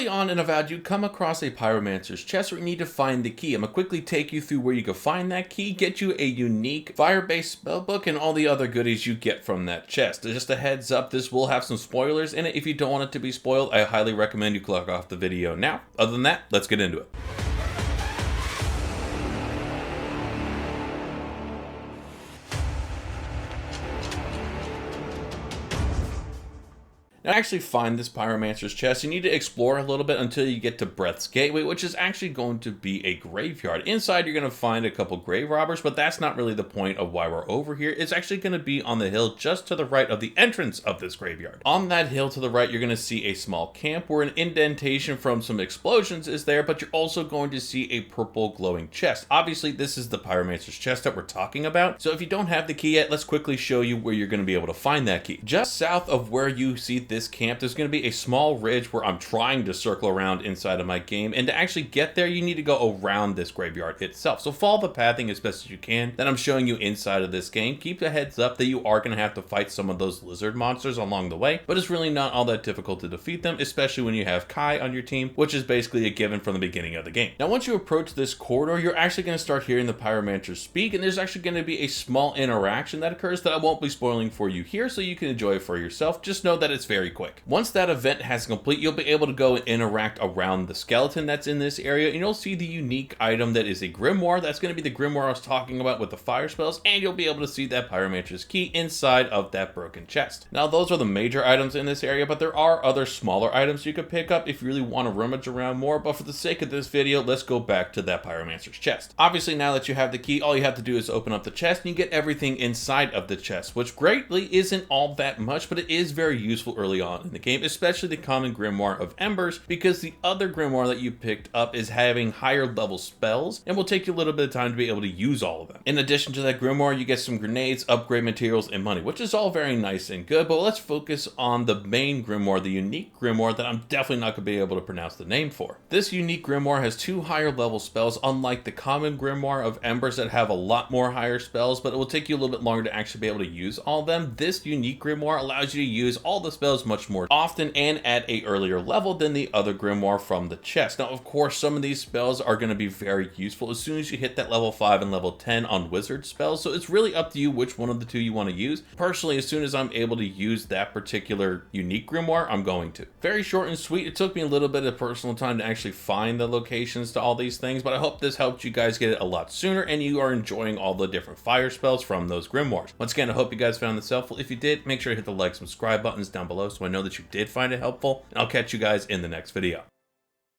early on in Avowed, you come across a Pyromancer's chest where you need to find the key. I'm going to quickly take you through where you can find that key, get you a unique fire-based spellbook, and all the other goodies you get from that chest. Just a heads up, this will have some spoilers in it. If you don't want it to be spoiled, I highly recommend you click off the video now. Other than that, let's get into it. Now, to actually find this Pyromancer's chest, you need to explore a little bit until you get to Breath's Gateway, which is actually going to be a graveyard. Inside, you're going to find a couple grave robbers, but that's not really the point of why we're over here. It's actually going to be on the hill just to the right of the entrance of this graveyard. On that hill to the right, you're going to see a small camp where an indentation from some explosions is there, but you're also going to see a purple glowing chest. Obviously, this is the Pyromancer's chest that we're talking about, so if you don't have the key yet, let's quickly show you where you're going to be able to find that key. Just south of where you see this camp, there's going to be a small ridge where I'm trying to circle around inside of my game, and to actually get there you need to go around this graveyard itself. So follow the pathing as best as you can that I'm showing you inside of this game. Keep a heads up that you are going to have to fight some of those lizard monsters along the way, but it's really not all that difficult to defeat them, especially when you have Kai on your team, which is basically a given from the beginning of the game. Now once you approach this corridor, you're actually going to start hearing the Pyromancer speak, and there's actually going to be a small interaction that occurs that I won't be spoiling for you here, so you can enjoy it for yourself. Just know that it's very quick. Once that event has complete, you'll be able to go and interact around the skeleton that's in this area, and you'll see the unique item that is a Grimoire. That's going to be the Grimoire I was talking about with the fire spells, and you'll be able to see that Pyromancer's key inside of that broken chest. Now those are the major items in this area, but there are other smaller items you could pick up if you really want to rummage around more, but for the sake of this video, let's go back to that Pyromancer's chest. Obviously, now that you have the key, all you have to do is open up the chest, and you get everything inside of the chest, which greatly isn't all that much, but it is very useful early on in the game, especially the common Grimoire of Embers, because the other Grimoire that you picked up is having higher level spells and will take you a little bit of time to be able to use all of them. In addition to that Grimoire, you get some grenades, upgrade materials, and money, which is all very nice and good, but let's focus on the main Grimoire, the unique Grimoire that I'm definitely not going to be able to pronounce the name for. This unique Grimoire has 2 higher level spells, unlike the common Grimoire of Embers that have a lot more higher spells, but it will take you a little bit longer to actually be able to use all of them. This unique Grimoire allows you to use all the spells much more often and at a earlier level than the other Grimoire from the chest. Now, of course, some of these spells are going to be very useful as soon as you hit that level 5 and level 10 on wizard spells, so it's really up to you which one of the 2 you want to use. Personally, as soon as I'm able to use that particular unique Grimoire, I'm going to. Very short and sweet. It took me a little bit of personal time to actually find the locations to all these things, but I hope this helped you guys get it a lot sooner and you are enjoying all the different fire spells from those Grimoires. Once again, I hope you guys found this helpful. If you did, make sure to hit the like, subscribe buttons down below so I know that you did find it helpful, and I'll catch you guys in the next video.